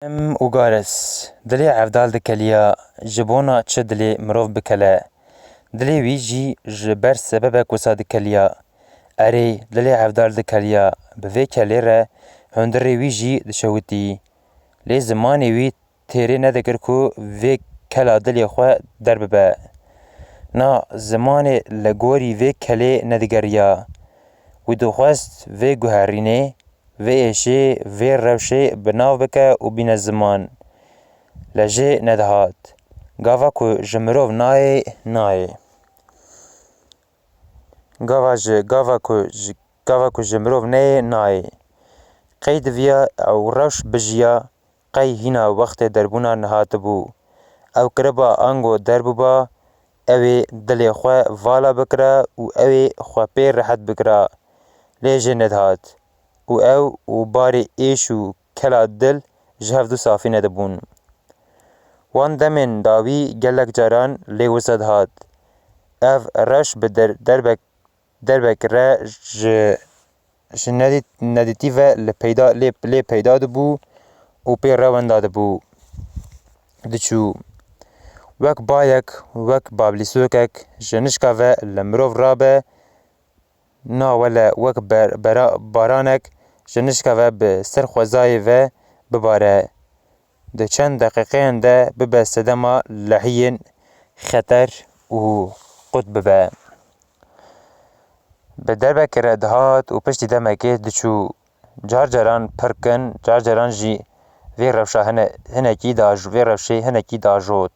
Ugaris dilê evdal dikeliya ji bona çi dilê mirov bikele. Dilê wî jî ji ber sebebek wisa dikeliya. Erê dilê evdal dikeliya bi vê kelê re hundirê wî jî dişewitî. Lê zimanê wî têrê nedikir ku vê kela dilê xwe derbibe. Na zimanê li gorî vê kelê nedigeriya. Wî dixwest vê guherînê, vê êşê, vê rewşê bi nav bike û bîne ziman. Le jê nedihat. Gava ku ji mirov nayê, nayê. Gava ku ji mirov neyê, nayê. Qey diviya ew rewş bijiya, qey hîna wextê derbûna niha dibû. Ew kiriba ango derbûba, ew ê dilê xwe vala bikire û ew ê xwe pê rihet bikire. Lê jê nedihat. û ew û barê êş û kela dil ji hev du safî nedibûn. Wan demên dawî gelek caran lê wisa dihat. Ev rewş bi derbek re ji nedîtî ve lê peyda dibû û pê rewenda dibû. Diçû. Wek bayek, wek bablîsokek ji nişka ve li mirov rabe, na wele wek baranek ji nişka ve bi ser xwezayê ve bibare. Di çend deqîqeyan de bibe sedema lehiyên xeter û qut bibe. Bi derbekê re dihat û piştî demekê diçû. Car caran pir kin, car caran jî vê rewşa hinekî diajot.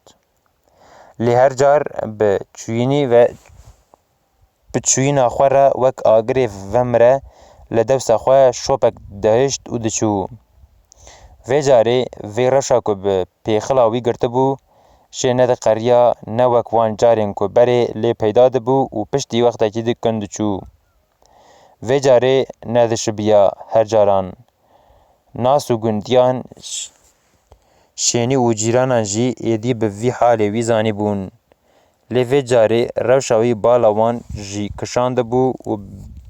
Lê her car bi çûyîna xwe re wek agirê vemire li dewsa xwe şopek dihişt û diçû. Vê carê vê rewşa ku bi pêxila wî girtibû, jê nediqeriya ne wek wan carên ku berê lê peyda dibû û piştî wextekî dikin diçû. Vê carê nedişibiya her caran. Nas û gundiyan, şênî û cîranan jî êdî bi vî halê wî zanîbûn. Lê vê carê rewşa wî bala wan jî kişandibû û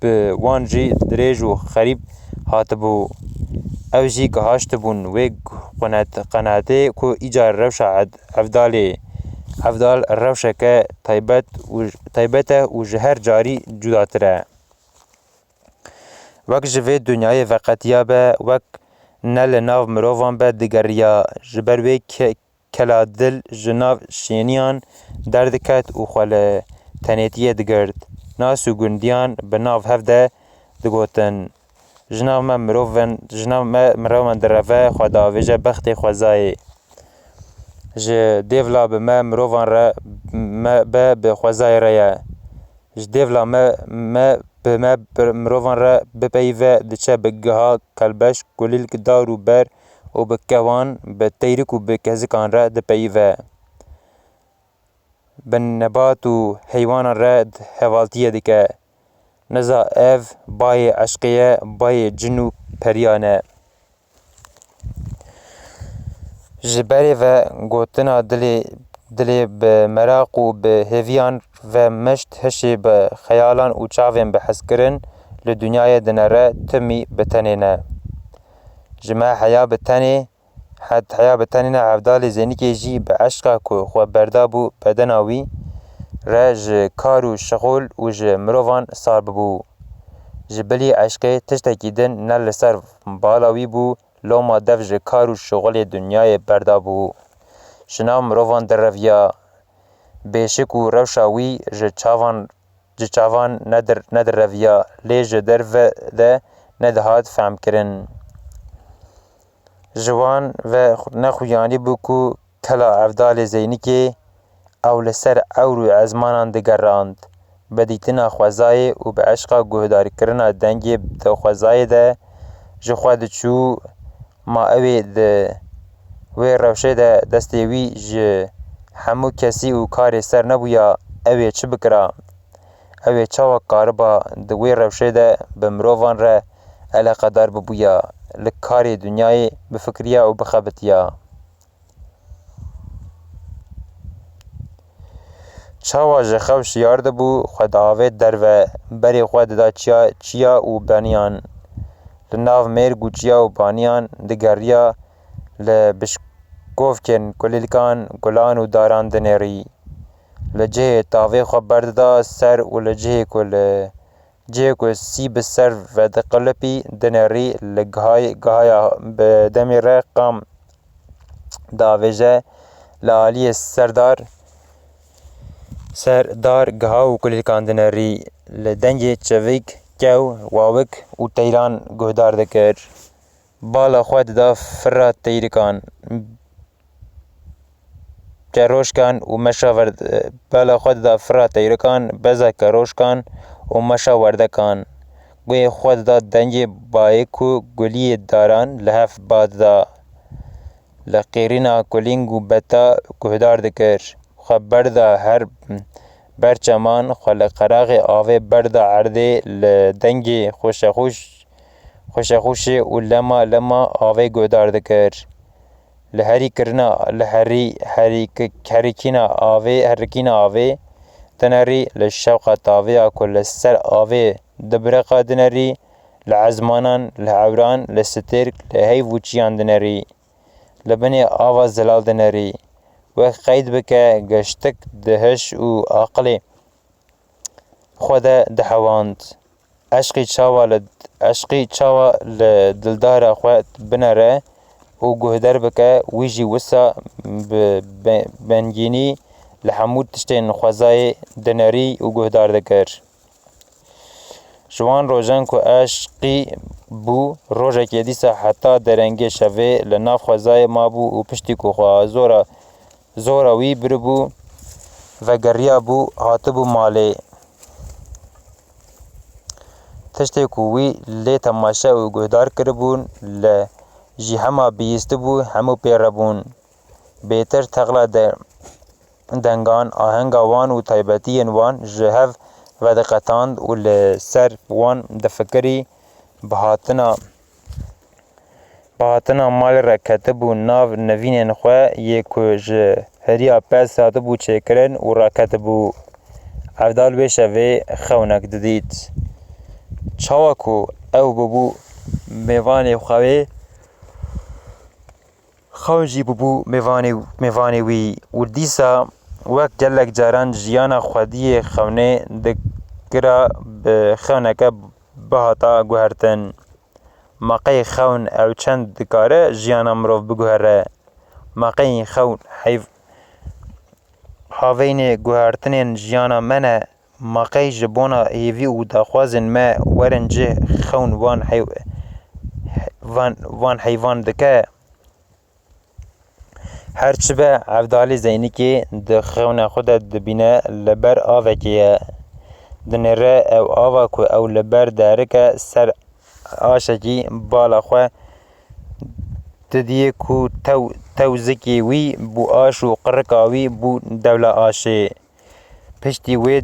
bi wan jî dirêj û xerîb hatibû. Ew jî gihaştibûn wê qenaetê ku îca rewşa evdal rewşeke taybet e û ji her carî cudatir e. Wek ji vê dinyayê veqetiya be, wek ne li nav mirovan be digeriya. Ji ber wê kela dil ji nav şêniyan derdiket û xwe li tenêtiyê digirt. Nas û gundiyan bi nav hev de digotin. Ji nav me mirovan direve xwe diavêje bextê xwezayê. Ji dêvla bi me mirovan re be bi xwezayê re ye. Ji dêvla me bi me mirovan re bipeyive diçe bi giha kelbeş, kulîlk, dar û ber û bi kewan, bi teyrik û bi kezikan re dipeyive. Bi nebat û heywanan re hevaltiyê dike. Niza ev bayê eşqê ye, bayê cin û periyan e. Ji berê ve gotina dilê bi meraq û bi hêviyan ve mişt hişê bi xeyalan û çavên bi hezkirin li dinyayê dinere timî bi tenê ne. Ji me heya bi tenê ne evdalê zênîkê jî bi eşqa ku xwe berda bû bedena wî re ji kar û şixul û ji mirovan sar bibû. Ji bilî eşqê tiştekî din ne li ser bala wî bû, loma dev ji kar û şixulê dinyayê berda bû. Ji nav mirovan direviya. Bêşik û rewşa wî ji çavan nedireviya, lê ji derve de nedihat femkirin. Ji wan ve nexuyanî bû ku kela evdalê zênîkê ew li ser ewr û ezmanan digerand. Bi dîtina xwezayê û bi eşqa guhdarkirina dengê di xwezayê de ji xwe diçû, ma ew ê di wê rewşê de destê wî ji hemû kesî û karê ser nebûya, ew ê çi bikire? Ew ê çawa kariba di wê rewşê de bi mirovan re eleqedar bibûya, li karê dinyayê bifikiriya û bixebitiya? Çawa ji xew şiyar dibû, xwe diavêt derve, berê xwe dida çiya û beniyan. Li nav mêrg û çiya û baniyan digeriya لبشکوفکن کلیلکان گلان و داران دنری لجه تاوی خو بردا سر و لجه کو سیب سر و دقلپی دنری لگهای بدمی رقم داویجه لالی سردار گها و کلیلکان دنری لدنگ چویک جو واوک و تیران گهدار دکر بالا خود دا فرا تیرکان کروشکان و مشاورد بالا خود دا فرا تیرکان بزا کروشکان و مشاوردکان گوی خود دا دنگ بایکو گلی داران لحف باد دا لقیرینا کلینگ و بتا گهدار دکر خبر دا هر برچمان خلقراغ آوه بردا عرده لدنگ خوشخوش و لما آوه گهدار دکر لهری کرنا هرکینا آوه تنری لشوق تاوه کل سر آوه دبرقا دنری لعزمانان لعوران لسترک لهی وچیان دنری لبنی آوا زلال دنری و قید بکه گشتک دهش و عقل خود دهواند عشقی چاوا لدلدار خود بنره و گهدر بکه ویجی وسا بنگینی لحمود تشتین خوزای دنری و گهدار دکر جوان روژن که عشقی بو روژه که دیسا حتی درنگی شوه لناف خوزای ما بو و پشتی که خواه زورا وی بربو و گریا بو هاتبو مالی تشتی که وی لی تماشا و گهدار کربون جی هما بیست بو همو پیربون بیتر تغلا دنگان آهنگا وان و تایبتین وان جهف و دقتاند و لسر وان دفکری بهاتنا مال را کتبو ناو نوین خواه یکو جه هریا پس هاتبو چکرن و را کتبو افدال بشوه خونک ددید چاوکو او ببو میوان خواه خوجی ببو میوانی وی و دیسا وک جلک جاران جیانا خودی خونه دکرا خونک بهاتا گوهرتن مقی خون او چند دکاره جیانا مروف بگوهره مقی خون هاوین گوهرتنین جیانا منه مقی جبونا هیوی و داخوازن ما ورنجه خون وان حیوان دکه هرچی به عبدالی زینی که دخون خود دبینه لبر آوه که دنره او آوه که او لبر داره که سر آشکی بالا خواه تدیه که توزکی وی بو آش و قرقاوی بو دوله آشه پشتی وی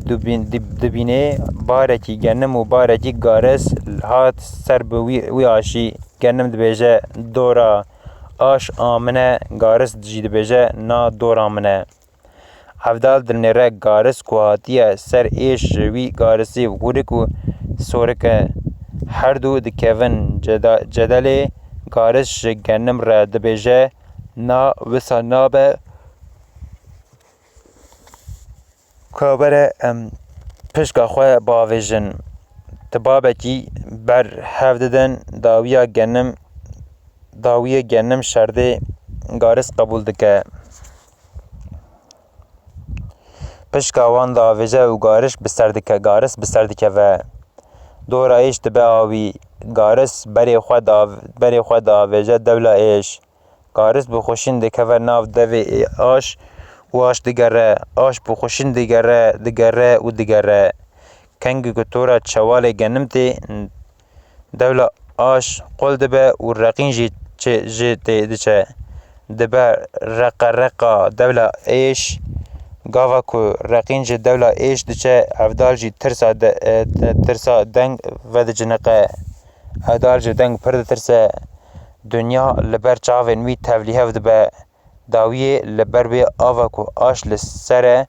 دبینه بارکی گنم و بارکی گارس هات سر به وی آشی گنم دبیجه دورا آش آمنه گارس جید بجه نا دور آمنه افدال دلنره گارس کو هاتیه سر ایش وی گارسی و گورک و سورک هر دو دکوون جدل گارس گنم را دبجه نا وسا نابه کابره پشکا خواه باویجن تبابه کی بر هفددن داویه گنم شرده گارس قبول دکه پشکا وان داویجه و گارس بسر دکه و دور ایش دبه آوی گارس بری خود داویجه دولا ایش گارس بخوشین دکه و ناف دوی آش و آش دگره آش بخوشین دگره و دگره کنگی کتورا چوال گنم تی دولا آش قل دبه و رقین جی دچه دبه رقا دولا ایش گاوا کو رقین جی دولا ایش دچه افدال جی ترسا دنگ و دجنقه افدال جی دنگ پرد ترسه دنیا لبر چاوین وی تولیه و دبه داویه لبر بی آوا کو آش لسره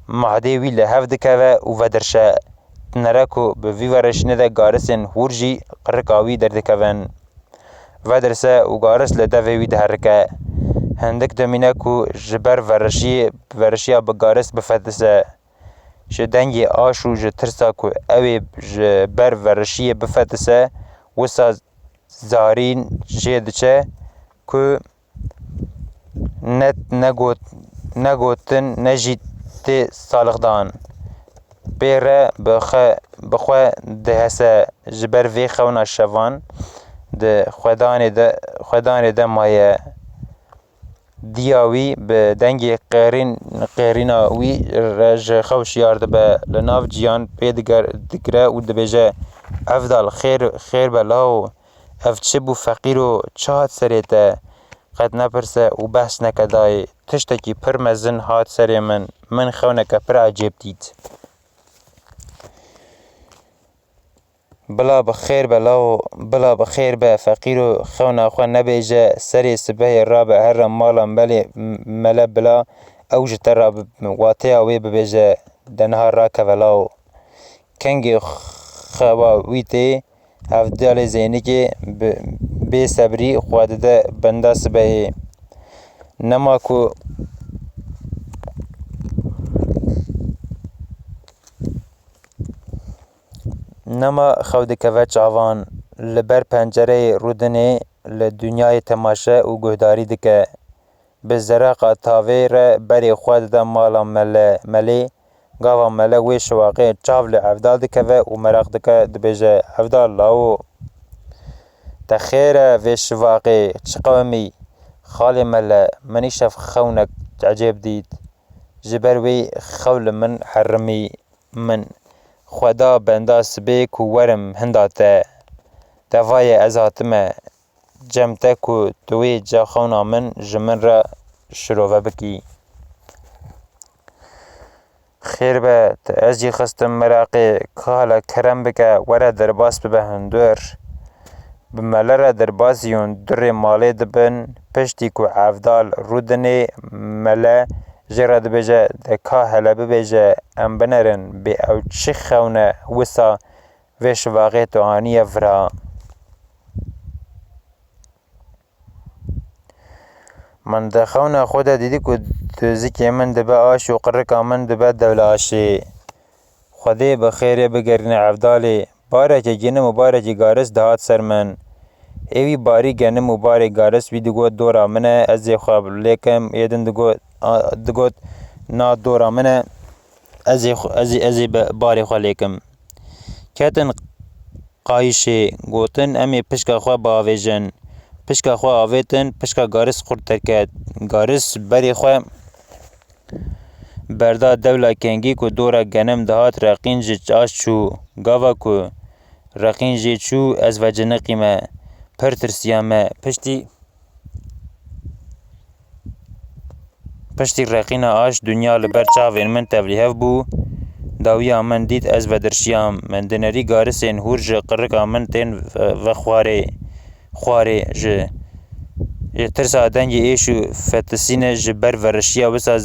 مهده وی لحف دکه و درشه نره کو به وی ورشنه ده گارسین هورجی قرقاوی در دکوین و درسه و گارس لدوی وی دهرکه هندک دمینه کو جبر ورشیا بگارس بفتسه جدنگی آشو جترسا کو اوی جبر ورشی بفتسه وسا زارین جدچه کو نت نگوتن نجیت سالخ دان بیره بخوا دهسه جبر وی خونا شوان ده خدان ده مایه دیاوی به دنگی قیرینا وی رج خوش یارده به لناف جیان پیدگره و دبیجه افضل خیر بلاو اف چه بو فقیر و چهات سریته قد نپرسه و بحث نکدای تشتکی پر مزن هات سری من خونک پر عجیب دید بلا بخیر به فقیر و خونا خو نبیجه سری سبه رابع هر مالا ملا بلا اوج تر واتی اوی ببیجه دنها را کولاو کنگی خوا ویتی افدال زینی که بی صبری خواده بنده سبه نما کو نما خود که چاوان لبر پنجره رودنه لدنیای تماشه و گهداری دکه به زرق تاوی را بری خود دا مالا ملی گاوا ملی ویش واقع چاول افدال دکه و مرق دکه دبیجه افدال لاو تخیر ویش واقع چقومی خالی ملی منی شف خونک عجیب دید جبر وی خول من حرمی من خدا بنده سبه کو ورم هنداته دوای ازاتمه جمته کو دوی جا خونا من جمن را شروع بکی خیر به از جی خستم مراقی کالا کرم بکه وره درباس ببه هندور بمله را درباس یون در مالی دبن پشتی کو عفدال رودنه مله جرا دبیجه دکا هلا ببیجه ام بنرن بی او چی خونه وسا ویش واقع تو آنی افرا من دخونه خود دیدی که دوزی من دبه آش و قرقا من دبه دولاشی خودی بخیره بگرین عفدالی باره که گینه مباره گارس دهات سر من ایوی باری گنه مباره گارس وی دگو دورا منه از خواب لیکم ایدن دگو نا دورا منه از باری خواه لیکم کتن قایشه گوتن امی پشکا خواه باویجن پشکا خواه آویتن پشکا گارس خورد ترکت گارس بری خواه بردا دولا کنگی کو دورا گنم دهات رقین جی آش چو گاوا کو رقین جی چو از وجه نقیمه پر ترسیامه پشتی رقین آش دنیا لبر چاوین من تبلیه بو داویا من دید از و درشیام من دنری گارسین هور جه قرقا من تین و خواره جه ترسا دنگی ایشو فتسین جبر ورشیا وسا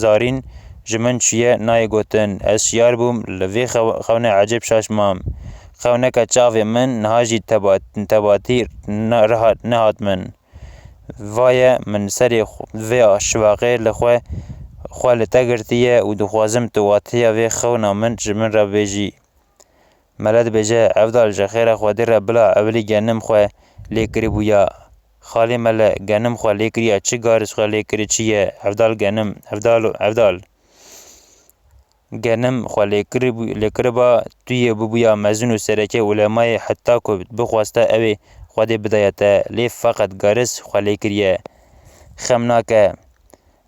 زارین جمن چیه نای گوتن از شیار بوم لوی خونه عجب شاشمام خونه که چاوی من نهاجی تباتی نهات من وای من سری وی شواقی لخواه خوالتا گرتیه و دخوازم تواتیه وی خونا من جمن را بیجی ملد بیجه افضل جخیر خوادی را بلا اولی گنم خواه لیکری بویا خالی مل گنم خواه لیکری چی گارس خواه لیکری چیه افضل گنم افضل گنم خواه لیکری با توی ببویا مزن و سرکه علمای حتی که بخواسته اوی خودی بدایته لیف فقط گارس خواه لیکریه خمناکه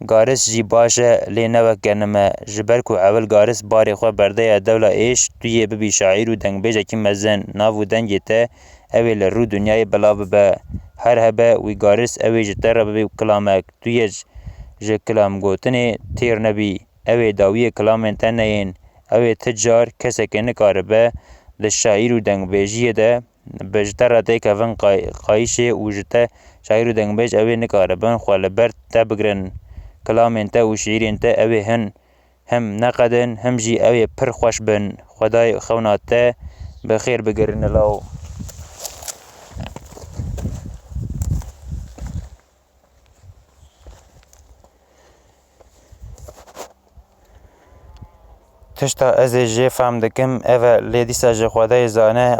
گارس جی باشه لی نوک گنمه جبر کو اول گارس باری خواه برده دولا ایش توی ببی شاعر و دنگ بیجه که مزن ناو دنگی ته اوی لرو دنیای بلا ببه هر هبه وی گارس اوی جتر ببی کلامک توی جه کلام گوتنی تیر نبی اوی داوی کلامن تنین اوی تجار کسک نکاره به لشاعر و دنگ بیجیه ده بجتر ده که ون قایشه و جته شاعر و دنگ بیج اوی نکاره بن خواه بر تبگرن کلام انت و شعیر انت اوی هن هم نقدن هم جی اوی پر خوش بن خدای خونات بخیر بگرن لاو تشتا ez ê jê fehm dikim ev e lê dîsa ji Xwedayê zane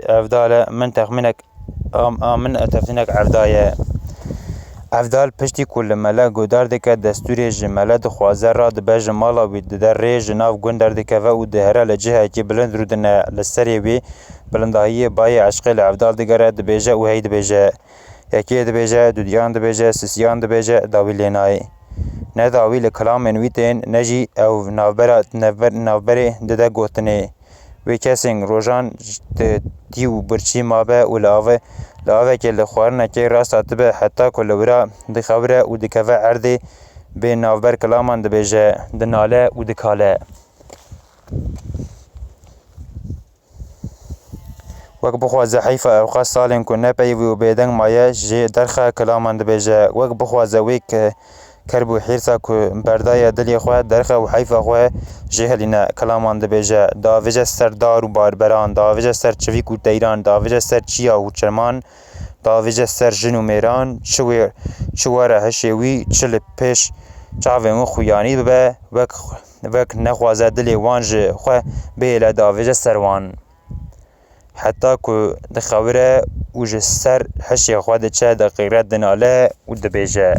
evdal e min texmînek a min tefsînek evda ye. Evdal piştî ku li mele godar dike destûrê ji mele dixwaze radibe ji mala wî di derê ji nav gundar dikeve û dihere li cihekî bilind rûdine li serê wî bilindahiyê bayê eşqê li evdal digere dibêje û hey dibêje. Yekê dibêje, dudiyan dibêje, sisiyan dibêje, dawî lê nayê. Ne dawî li kilamên wî tên ne jî ew navberê dide gotinê. Wê kesên rojan di tî û birçî mabe û li avekê li xwarinekê rast hatibe heta ku li wira dixewire û dikeve erdê bê navber kilaman dibêje, dinale û dikale. Wek bixwaze heyfa ew xas salên ku nepeyivî û bêdeng maye jê derxe kilaman dibêje. Wek bixwaze wê kerb û hîrsa ku berdaye dilê xwe derxe û heyfa xwe jê helîne kilaman dibêje. Diavêje ser dar û barberan, diavêje ser çivîk û teyran, diavêje ser çiya û çeman, diavêje ser jin û mêran, çi were hişê wî, çi li pêş çavên wî xuyanî bibe, wek nexwaze dilê wan ji xwe bihêle diavêje ser wan. Heta ku dixewire û ji ser hişê xwe diçe, diqîre, dinale û dibêje.